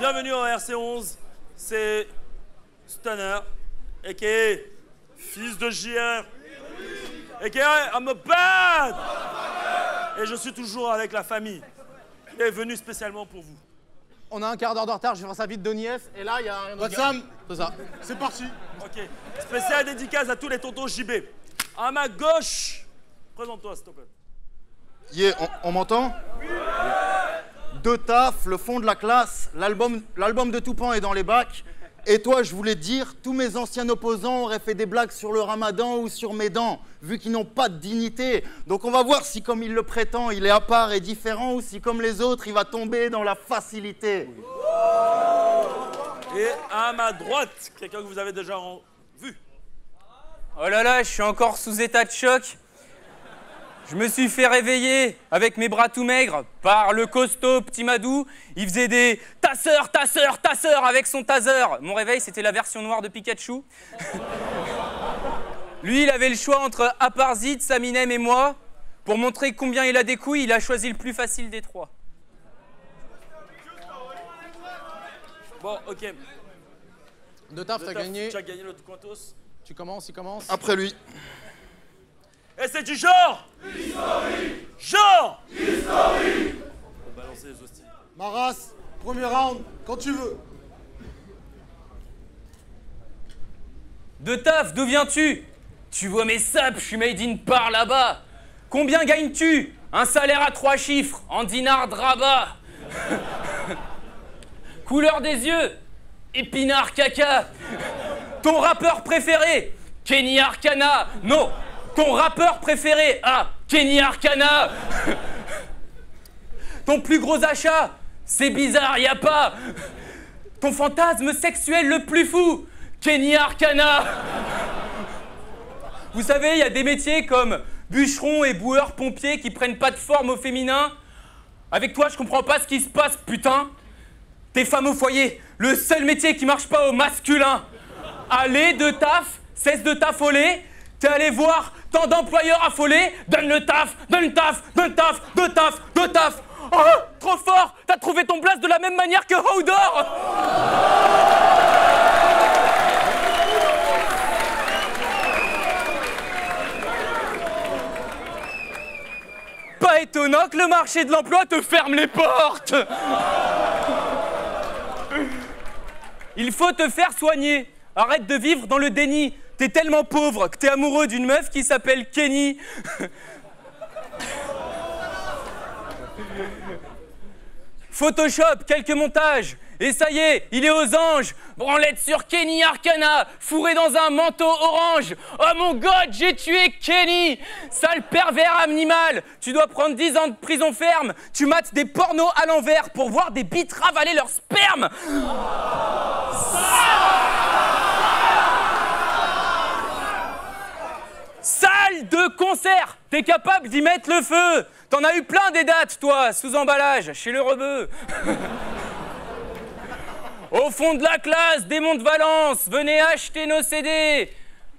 Bienvenue au RC11, c'est Stunner, a.k.a. fils de JR, a.k.a. I'm a bad. Et je suis toujours avec la famille, et venu spécialement pour vous. On a un quart d'heure de retard, je vais faire ça vite, Denis F. Et là, il y a un autre gars. C'est ça. C'est parti. Ok, spécial dédicace à tous les tontons JB. À ma gauche, présente-toi s'il te plaît. Yeah, on m'entend? Oui. De taf, le fond de la classe, l'album de Toupan est dans les bacs. Et toi, je voulais te dire, tous mes anciens opposants auraient fait des blagues sur le ramadan ou sur mes dents, vu qu'ils n'ont pas de dignité. Donc on va voir si, comme il le prétend, il est à part et différent, ou si, comme les autres, il va tomber dans la facilité. Et à ma droite, quelqu'un que vous avez déjà vu. Oh là là, je suis encore sous état de choc. Je me suis fait réveiller avec mes bras tout maigres par le costaud petit Madou. Il faisait des « ta sœur, ta sœur, ta sœur » avec son taser. Mon réveil, c'était la version noire de Pikachu. Lui, il avait le choix entre Aparzid, Saminem et moi. Pour montrer combien il a des couilles, il a choisi le plus facile des trois. Bon, ok. De taf, t'as gagné. Tu as gagné le Quantos. Tu commences, il commence. Après lui. Et c'est du genre historique. Genre historique. On va balancer les hosties. Maras, premier round, quand tu veux. De taf, d'où viens-tu? Tu vois mes sapes, je suis made in par là-bas. Combien gagnes-tu? Un salaire à 3 chiffres, en dinars de Rabat. Couleur des yeux? Épinard caca. Ton rappeur préféré? Kenny Arcana. Non, ton rappeur préféré? Ah, Kenny Arcana. Ton plus gros achat? C'est bizarre, y a pas. Ton fantasme sexuel le plus fou? Kenny Arcana. Vous savez, il y a des métiers comme bûcheron et boueur-pompier qui prennent pas de forme au féminin. Avec toi, je comprends pas ce qui se passe, putain. T'es femme au foyer, le seul métier qui marche pas au masculin. Allez, de taf, cesse de t'affoler. T'es allé voir tant d'employeurs affolés. Donne le taf, donne le taf, donne le taf, de taf, de taf. Oh, trop fort. T'as trouvé ton place de la même manière que Hodor. Pas étonnant que le marché de l'emploi te ferme les portes. Il faut te faire soigner. Arrête de vivre dans le déni. T'es tellement pauvre que t'es amoureux d'une meuf qui s'appelle Kenny. Photoshop, quelques montages. Et ça y est, il est aux anges. Branlette sur Kenny Arcana, fourré dans un manteau orange. Oh mon god, j'ai tué Kenny. Sale pervers animal. Tu dois prendre 10 ans de prison ferme. Tu mates des pornos à l'envers pour voir des bites ravaler leur sperme. Salle de concert. T'es capable d'y mettre le feu. T'en as eu plein des dates, toi, sous emballage, chez le rebeu. Au fond de la classe, démon de Valence, venez acheter nos CD.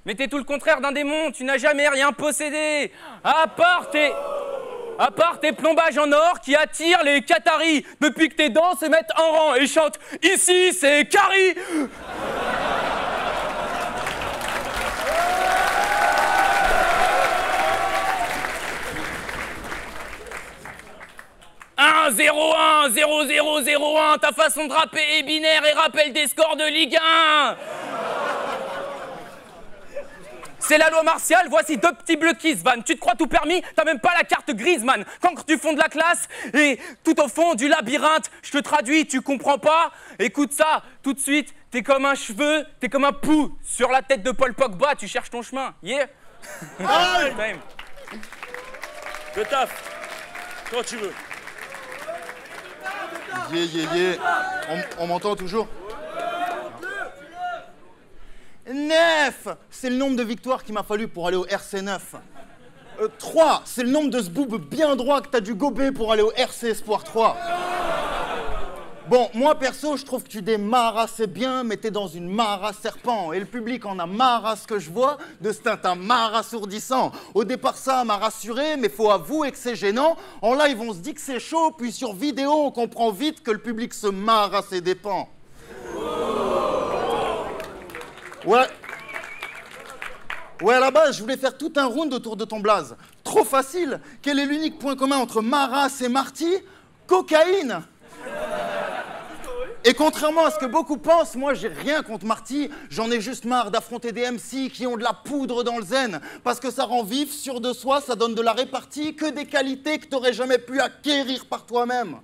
Mais t'es tout le contraire d'un démon, tu n'as jamais rien possédé. À part tes plombages en or qui attirent les Qataris. Depuis que tes dents se mettent en rang et chantent « Ici, c'est Carrie !» 1, 0, 1, 0, 0, 0, 1, ta façon de rapper est binaire et rappelle des scores de Ligue 1. C'est la loi martiale, voici 2 petits bleus qui se vannent. Tu te crois tout permis, t'as même pas la carte Griezmann. Cancre du fond de la classe et tout au fond du labyrinthe. Je te traduis, tu comprends pas? Écoute ça, tout de suite, t'es comme un cheveu, t'es comme un pou sur la tête de Paul Pogba, tu cherches ton chemin. Yeah. Time. Le taf, quand tu veux. On m'entend toujours? 9, c'est le nombre de victoires qu'il m'a fallu pour aller au RC9. 3, c'est le nombre de zboob bien droit que t'as dû gober pour aller au RC Espoir 3. Bon, moi perso, je trouve que tu démarres assez bien, mais t'es dans une mare à serpent. Et le public en a marre à ce que je vois de cet un marre assourdissant. Au départ, ça m'a rassuré, mais faut avouer que c'est gênant. En live, on se dit que c'est chaud, puis sur vidéo, on comprend vite que le public se marre à ses dépens. Ouais. Ouais, à la base, je voulais faire tout un round autour de ton blaze. Trop facile. Quel est l'unique point commun entre Maras et Marty? Cocaïne. Et contrairement à ce que beaucoup pensent, moi j'ai rien contre Marty, j'en ai juste marre d'affronter des MC qui ont de la poudre dans le zen, parce que ça rend vif, sûr de soi, ça donne de la répartie, que des qualités que t'aurais jamais pu acquérir par toi-même.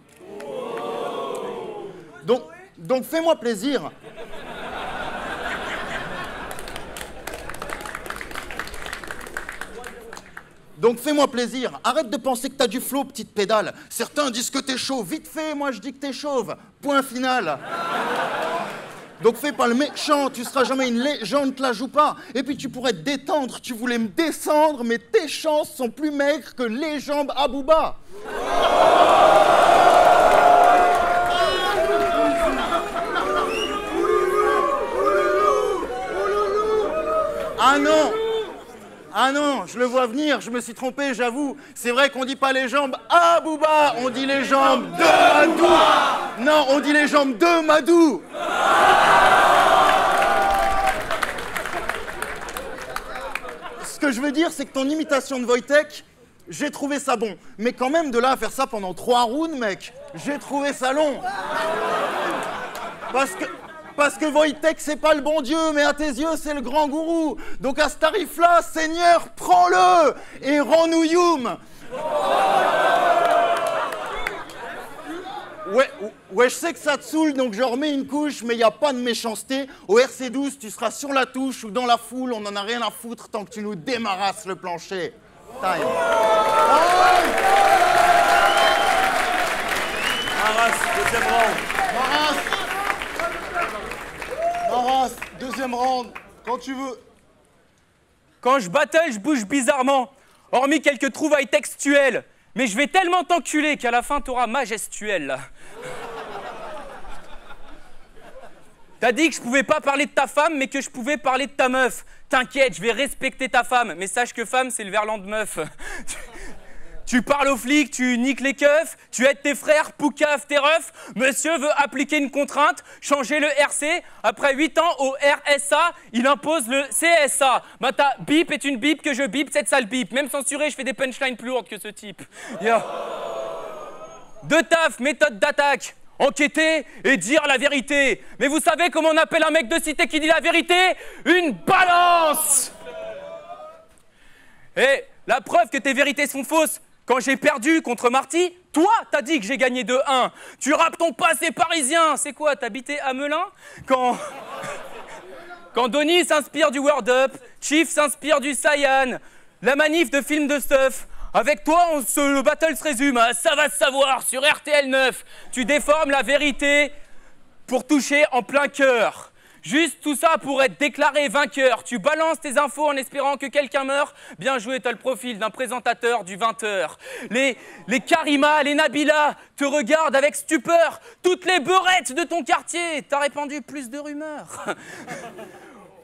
Donc fais-moi plaisir. Donc fais-moi plaisir, arrête de penser que t'as du flow, petite pédale. Certains disent que t'es chaud, vite fait, moi je dis que t'es chauve. Point final. Donc fais pas le méchant, tu seras jamais une légende, te la joue pas. Et puis tu pourrais te détendre, tu voulais me descendre, mais tes chances sont plus maigres que les jambes à Booba. Ah non! Ah non, je le vois venir, je me suis trompé, j'avoue. C'est vrai qu'on dit pas les jambes à Booba, on dit les jambes de Madou. Non, on dit les jambes de Madou. Ce que je veux dire, c'est que ton imitation de Wojtek, j'ai trouvé ça bon. Mais quand même, de là à faire ça pendant 3 rounds, mec, j'ai trouvé ça long. Parce que Wojtek, c'est pas le bon Dieu, mais à tes yeux, c'est le grand gourou. Donc à ce tarif-là, Seigneur, prends-le et rends-nous Youm. Ouais, je sais que ça te saoule, donc je remets une couche, mais y a pas de méchanceté. Au RC12, tu seras sur la touche ou dans la foule, on en a rien à foutre tant que tu nous démarrasses le plancher. Time. Maras, deuxième round. Maras, deuxième round, quand tu veux. Quand je battle, je bouge bizarrement, hormis quelques trouvailles textuelles. Mais je vais tellement t'enculer qu'à la fin, t'auras majestuel, là. T'as dit que je pouvais pas parler de ta femme, mais que je pouvais parler de ta meuf. T'inquiète, je vais respecter ta femme, mais sache que femme, c'est le verlan de meuf. Tu parles aux flics, tu niques les keufs, tu aides tes frères, poucave tes refs. Monsieur veut appliquer une contrainte, changer le RC. Après 8 ans au RSA, il impose le CSA. Bah ta bip est une bip que je bip, cette sale bip. Même censuré, je fais des punchlines plus lourdes que ce type. Yeah. De taf, méthode d'attaque. Enquêter et dire la vérité. Mais vous savez comment on appelle un mec de cité qui dit la vérité? Une balance. Et la preuve que tes vérités sont fausses, quand j'ai perdu contre Marty, toi, t'as dit que j'ai gagné 2-1. Tu rappes ton passé parisien. C'est quoi, t'habitais à Melun? Quand Donny s'inspire du Word Up, Chief s'inspire du Cyan, la manif de film de stuff. Avec toi, le battle se résume à ça va se savoir sur RTL 9. Tu déformes la vérité pour toucher en plein cœur. Juste tout ça pour être déclaré vainqueur. Tu balances tes infos en espérant que quelqu'un meure. Bien joué, t'as le profil d'un présentateur du 20h. Les Karima, les Nabila te regardent avec stupeur. Toutes les beurettes de ton quartier, t'as répandu plus de rumeurs.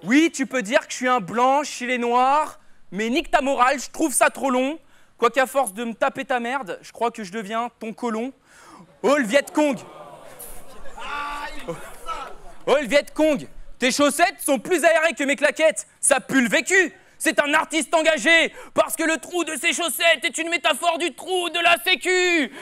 Oui, tu peux dire que je suis un blanc chez les noirs, mais nique ta morale, je trouve ça trop long. Quoiqu'à force de me taper ta merde, je crois que je deviens ton colon. Oh, le Viet Cong. Oh, le Viet Cong, tes chaussettes sont plus aérées que mes claquettes. Ça pue le vécu. C'est un artiste engagé, parce que le trou de ses chaussettes est une métaphore du trou de la sécu.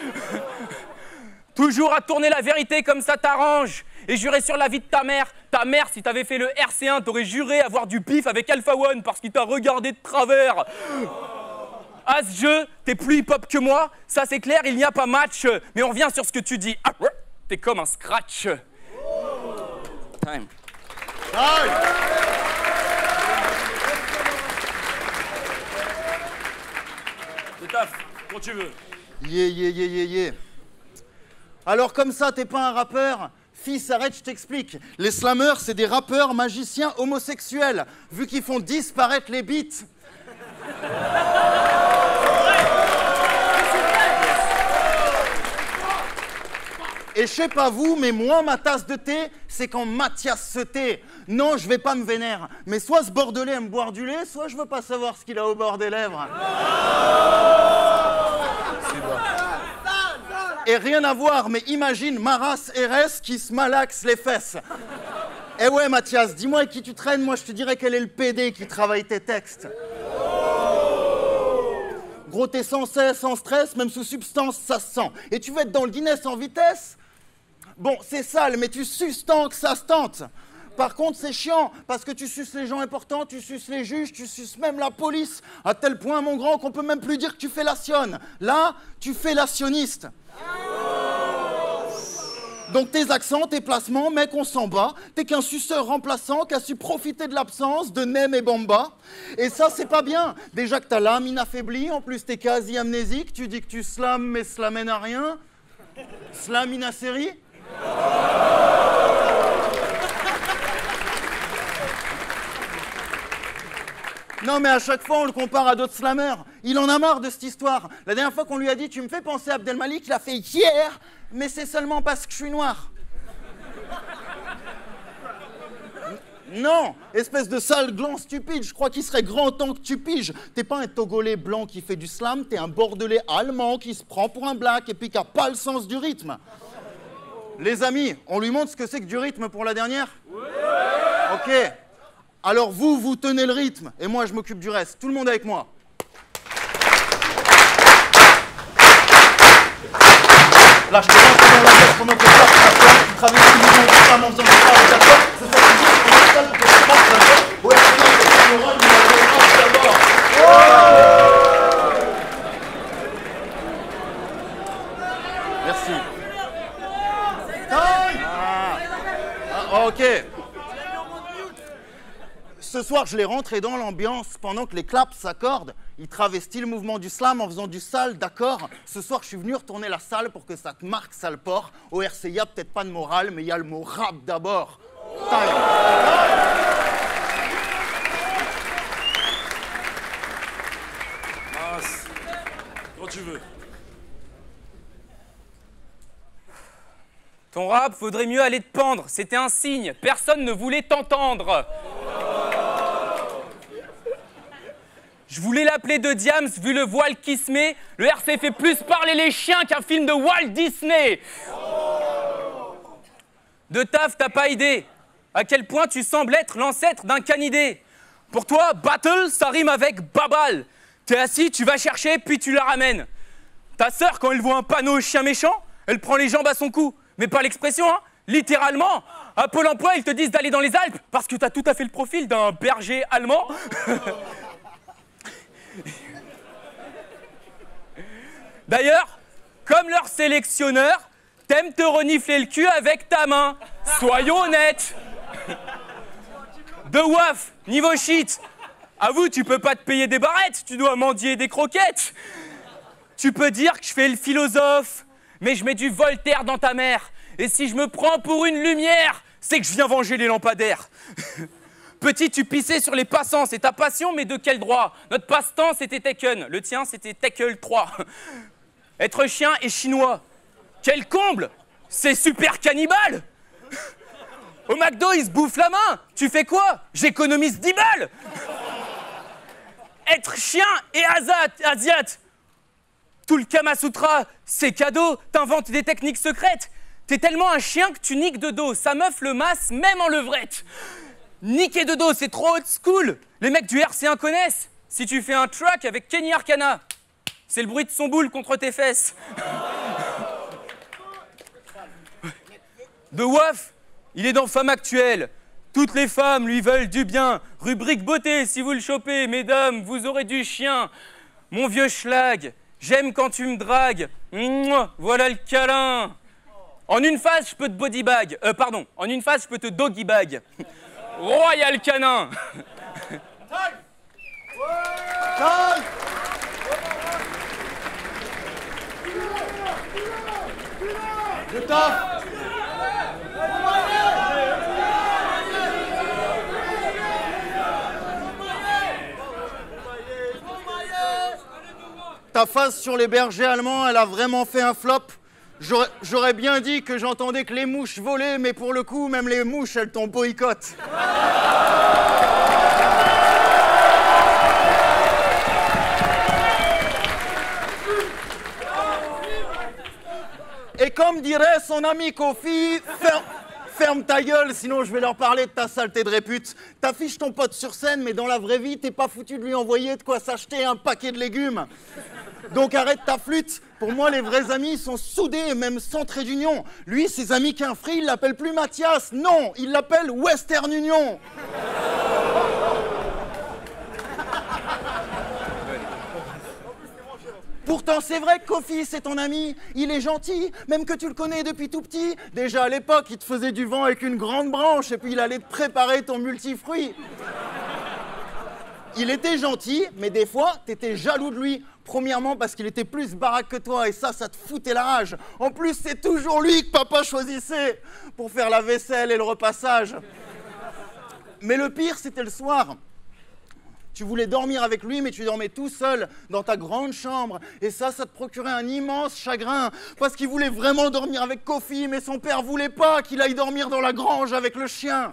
Toujours à tourner la vérité comme ça t'arrange. Et jurer sur la vie de ta mère. Ta mère, si t'avais fait le RC1, t'aurais juré avoir du pif avec Alpha One parce qu'il t'a regardé de travers. À ce jeu, t'es plus hip-hop que moi, ça c'est clair, il n'y a pas match. Mais on revient sur ce que tu dis. Ah, t'es comme un scratch. Time. C'est taf, quand tu veux. Yeah. Alors comme ça, t'es pas un rappeur? Fils, arrête, je t'explique. Les slammers, c'est des rappeurs magiciens homosexuels, vu qu'ils font disparaître les beats. Et je sais pas vous, mais moi, ma tasse de thé, c'est quand Mathias se tait. Non, je vais pas me vénérer. Mais soit ce Bordelais aime boire du lait, soit je veux pas savoir ce qu'il a au bord des lèvres. Et rien à voir, mais imagine Maras RS qui se malaxe les fesses. Eh ouais, Mathias, dis-moi avec qui tu traînes, moi je te dirais quel est le PD qui travaille tes textes. Gros, t'es sans cesse, sans stress, même sous substance, ça se sent. Et tu veux être dans le Guinness en vitesse? Bon, c'est sale, mais tu suces tant que ça se tente. Par contre, c'est chiant, parce que tu suces les gens importants, tu suces les juges, tu suces même la police, à tel point, mon grand, qu'on peut même plus dire que tu fellationnes. Là, tu fellationniste. Donc tes accents, tes placements, mec, on s'en bat. T'es qu'un suceur remplaçant qui a su profiter de l'absence de Nem et Bamba. Et ça, c'est pas bien. Déjà que t'as l'âme inaffaiblie, en plus t'es quasi amnésique, tu dis que tu slams, mais cela mène à rien. Slam inasérie. Non mais à chaque fois on le compare à d'autres slammers. Il en a marre de cette histoire. La dernière fois qu'on lui a dit tu me fais penser à Abdelmalik, il a fait hier, mais c'est seulement parce que je suis noir. Non, espèce de sale gland stupide, je crois qu'il serait grand temps que tu piges. T'es pas un Togolais blanc qui fait du slam, t'es un Bordelais allemand qui se prend pour un black et puis qui a pas le sens du rythme. Les amis, on lui montre ce que c'est que du rythme pour la dernière? Oui. Ok. Alors vous tenez le rythme, et moi je m'occupe du reste. Tout le monde avec moi. Là, je te lance dans la tête pendant que tu traverses le million de femmes en faisant des pas avec la porte. C'est ça qui dit qu'on installe pour que tu commences la porte. Ouais, sinon, c'est pas le rôle, mais on va merci. Ok. Ce soir, je l'ai rentré dans l'ambiance pendant que les claps s'accordent. Il travestit le mouvement du slam en faisant du sale, d'accord. Ce soir, je suis venu retourner la salle pour que ça te marque, sale porc. Au RCA, peut-être pas de morale, mais il y a le mot rap d'abord. Time. Mince. Quand tu veux. Ton rap, faudrait mieux aller te pendre. C'était un signe. Personne ne voulait t'entendre. Je voulais l'appeler de Diams, vu le voile qui se met. Le RC fait plus parler les chiens qu'un film de Walt Disney. De taf, t'as pas idée. À quel point tu sembles être l'ancêtre d'un canidé. Pour toi, battle, ça rime avec babal. T'es assis, tu vas chercher, puis tu la ramènes. Ta sœur, quand elle voit un panneau chien méchant, elle prend les jambes à son cou. Mais pas l'expression, hein. Littéralement. À Pôle emploi, ils te disent d'aller dans les Alpes, parce que t'as tout à fait le profil d'un berger allemand. D'ailleurs, comme leur sélectionneur, t'aimes te renifler le cul avec ta main. Soyons honnêtes. De waf, niveau shit. Avoue, tu peux pas te payer des barrettes, tu dois mendier des croquettes. Tu peux dire que je fais le philosophe, mais je mets du Voltaire dans ta mère. Et si je me prends pour une lumière, c'est que je viens venger les lampadaires. Petit, tu pissais sur les passants, c'est ta passion, mais de quel droit? Notre passe-temps, c'était Tekken. Le tien, c'était Tackle 3. Être chien et chinois. Quel comble! C'est super cannibale! Au McDo, ils se bouffent la main. Tu fais quoi? J'économise 10 balles! Être chien et asiate. Tout le Kama Sutra, c'est cadeau. T'inventes des techniques secrètes. T'es tellement un chien que tu niques de dos. Sa meuf le masse, même en levrette. Niquer de dos, c'est trop old school. Les mecs du RC1 connaissent. Si tu fais un track avec Kenny Arcana, c'est le bruit de son boule contre tes fesses. De Waf, il est dans Femme Actuelle. Toutes les femmes lui veulent du bien. Rubrique beauté, si vous le chopez, mesdames, vous aurez du chien. Mon vieux schlag, j'aime quand tu me dragues. Mouah, voilà le câlin. En une phase, je peux te bodybag. En une phase, je peux te doggybag. Royal canin. Je tape. Ta phase sur les bergers allemands, elle a vraiment fait un flop. J'aurais bien dit que j'entendais que les mouches volaient, mais pour le coup, même les mouches, elles t'ont boycott. Et comme dirait son ami Kofi, ferme ta gueule, sinon je vais leur parler de ta saleté de répute. T'affiches ton pote sur scène, mais dans la vraie vie, t'es pas foutu de lui envoyer de quoi s'acheter un paquet de légumes. Donc arrête ta flûte. Pour moi, les vrais amis sont soudés, même sans trait d'union. Lui, ses amis qu'un free, il l'appelle plus Mathias. Non, il l'appelle Western Union. Pourtant, c'est vrai que Kofi, c'est ton ami. Il est gentil, même que tu le connais depuis tout petit. Déjà à l'époque, il te faisait du vent avec une grande branche et puis il allait te préparer ton multifruit. Il était gentil, mais des fois, t'étais jaloux de lui. Premièrement, parce qu'il était plus baraque que toi, et ça te foutait la rage. En plus, c'est toujours lui que papa choisissait pour faire la vaisselle et le repassage. Mais le pire, c'était le soir. Tu voulais dormir avec lui, mais tu dormais tout seul dans ta grande chambre. Et ça te procurait un immense chagrin. Parce qu'il voulait vraiment dormir avec Kofi, mais son père voulait pas qu'il aille dormir dans la grange avec le chien.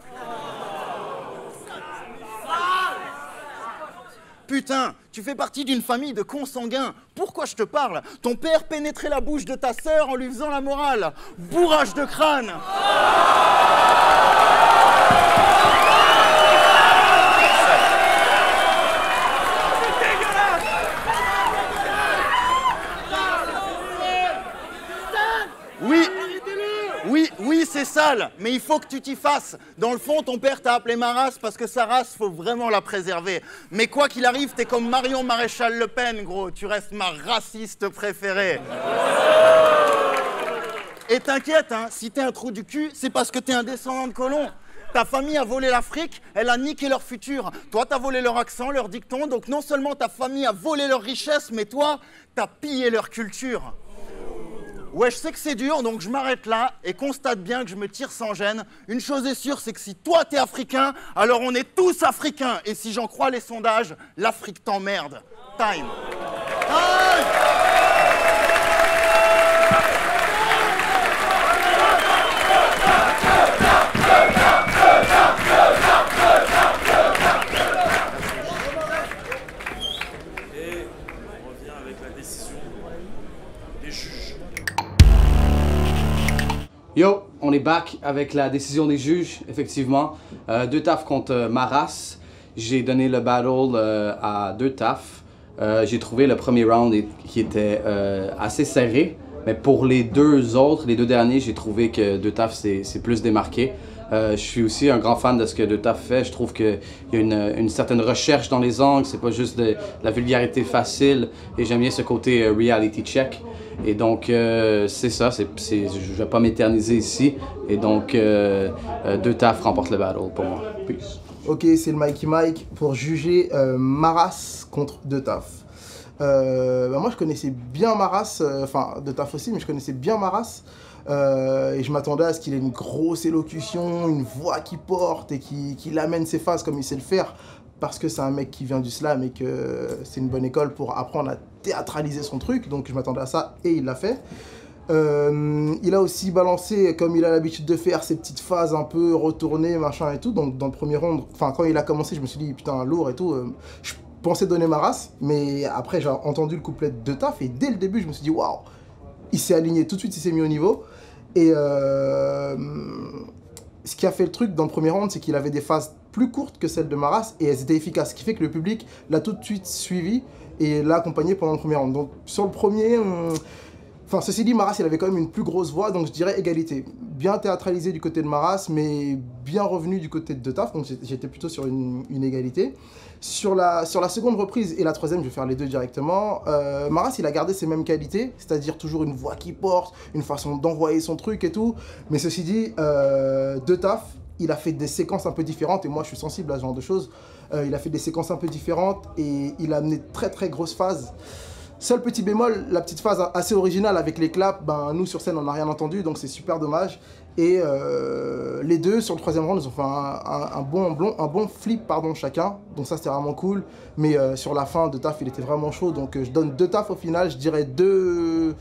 Putain, tu fais partie d'une famille de consanguins. Pourquoi je te parle? Ton père pénétrait la bouche de ta sœur en lui faisant la morale. Bourrage de crâne. Oui, c'est sale, mais il faut que tu t'y fasses. Dans le fond, ton père t'a appelé ma race parce que sa race, faut vraiment la préserver. Mais quoi qu'il arrive, t'es comme Marion Maréchal Le Pen, gros. Tu restes ma raciste préférée. Et t'inquiète, hein, si t'es un trou du cul, c'est parce que t'es un descendant de colons. Ta famille a volé l'Afrique, elle a niqué leur futur. Toi, t'as volé leur accent, leur dicton. Donc non seulement ta famille a volé leur richesse, mais toi, t'as pillé leur culture. Ouais, je sais que c'est dur, donc je m'arrête là et constate bien que je me tire sans gêne. Une chose est sûre, c'est que si toi t'es africain, alors on est tous africains. Et si j'en crois les sondages, l'Afrique t'emmerde. Time. Time. Et on revient avec la décision des juges. Yo, on est back avec la décision des juges, effectivement. Deux taf contre Maras. J'ai donné le battle à deux taf. J'ai trouvé le premier round qui était assez serré, mais pour les deux autres, les deux derniers, j'ai trouvé que deux taf c'est plus démarqué. Je suis aussi un grand fan de ce que deux taf fait. Je trouve qu'il y a une certaine recherche dans les angles, c'est pas juste de la vulgarité facile, et j'aime bien ce côté reality check. Et donc, c'est ça, je vais pas m'éterniser ici. Et donc, deux taf remporte le battle pour moi. Peace. Ok, c'est le Mikey Mike pour juger Maras contre deux taf. Moi, je connaissais bien Maras, enfin, deux taf aussi, mais je connaissais bien Maras. Et je m'attendais à ce qu'il ait une grosse élocution, une voix qui porte et qu'il amène ses phases comme il sait le faire. Parce que c'est un mec qui vient du slam et que c'est une bonne école pour apprendre à théâtraliser son truc. Donc je m'attendais à ça et il l'a fait. Il a aussi balancé, comme il a l'habitude de faire, ses petites phases un peu retournées, machin et tout. Donc dans le premier round, enfin quand il a commencé, je me suis dit putain lourd et tout. Je pensais donner ma race, mais après j'ai entendu le couplet de taf et dès le début je me suis dit waouh, il s'est aligné tout de suite, il s'est mis au niveau. Et ce qui a fait le truc dans le premier round, c'est qu'il avait des phases plus courtes que celles de Maras et elles étaient efficaces, ce qui fait que le public l'a tout de suite suivi et l'a accompagné pendant le premier round. Donc sur le premier, enfin ceci dit, Maras il avait quand même une plus grosse voix, donc je dirais égalité. Bien théâtralisé du côté de Maras, mais bien revenu du côté de Taf, donc j'étais plutôt sur une égalité. Sur la seconde reprise et la troisième, je vais faire les deux directement, Maras il a gardé ses mêmes qualités, c'est-à-dire toujours une voix qui porte, une façon d'envoyer son truc et tout, mais ceci dit, de Taf, il a fait des séquences un peu différentes et moi je suis sensible à ce genre de choses. Il a fait des séquences un peu différentes et il a amené de très très grosses phases. Seul petit bémol, la petite phase assez originale avec les claps, ben nous sur scène on n'a rien entendu donc c'est super dommage. Et les deux, sur le troisième round, ils ont fait un bon flip chacun. Donc ça, c'était vraiment cool. Mais sur la fin, De Taf, il était vraiment chaud. Donc je donne 2 Taf au final. Je dirais 2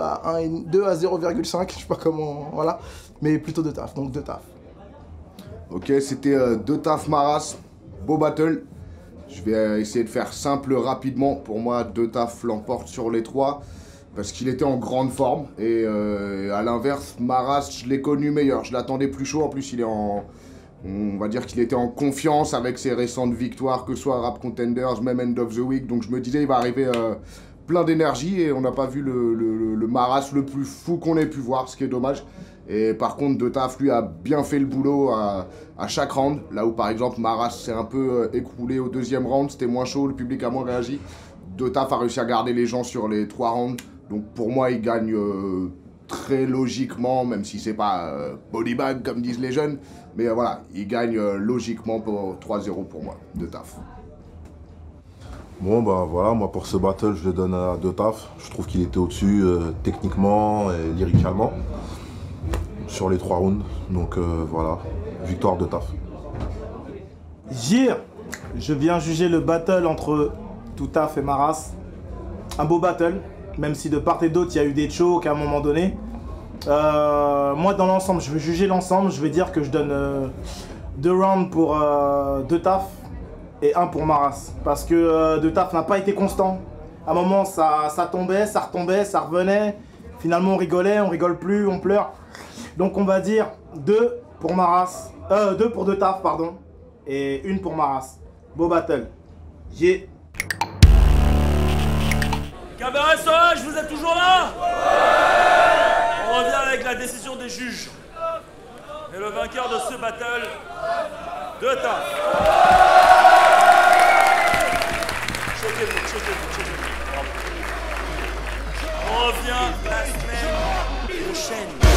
à 0,5. Je sais pas comment... Voilà. Mais plutôt 2 Taf. Donc 2 Taf. Ok, c'était 2 Taf Maras. Beau battle. Je vais essayer de faire simple rapidement. Pour moi, 2 Taf l'emporte sur les 3. Parce qu'il était en grande forme. Et à l'inverse, Maras, je l'ai connu meilleur. Je l'attendais plus chaud. En plus, il est en... On va dire qu'il était en confiance avec ses récentes victoires, que ce soit Rap Contenders, même End of the Week. Donc je me disais, il va arriver plein d'énergie. Et on n'a pas vu le Maras le plus fou qu'on ait pu voir, ce qui est dommage. Et par contre, De Taf, lui, a bien fait le boulot à chaque round. Là où, par exemple, Maras s'est un peu écroulé au deuxième round. C'était moins chaud, le public a moins réagi. De Taf a réussi à garder les gens sur les 3 rounds. Donc pour moi, il gagne très logiquement, même si c'est pas body bag comme disent les jeunes. Mais voilà, il gagne logiquement pour 3-0 pour moi, De Taf. Bon bah voilà, moi pour ce battle, je le donne à De Taf. Je trouve qu'il était au-dessus techniquement et lyricalement sur les 3 rounds. Donc voilà, victoire De Taf. Jir, je viens juger le battle entre De Taf et Maras. Un beau battle. Même si de part et d'autre, il y a eu des chokes à un moment donné. Moi, dans l'ensemble, je vais juger l'ensemble. Je vais dire que je donne 2 rounds pour De Taf et 1 pour Maras. Parce que De Taf n'a pas été constant. À un moment, ça tombait, ça retombait, ça revenait. Finalement, on rigolait, on rigole plus, on pleure. Donc, on va dire 2 pour Maras. 2 pour De Taf, pardon. Et 1 pour Maras. Beau battle. Yeah. Cabaret Sauvage, vous êtes toujours là? On revient avec la décision des juges. Et le vainqueur de ce battle, De Taf. Checkez-vous, checkez-vous, checkez-vous. On revient la semaine prochaine.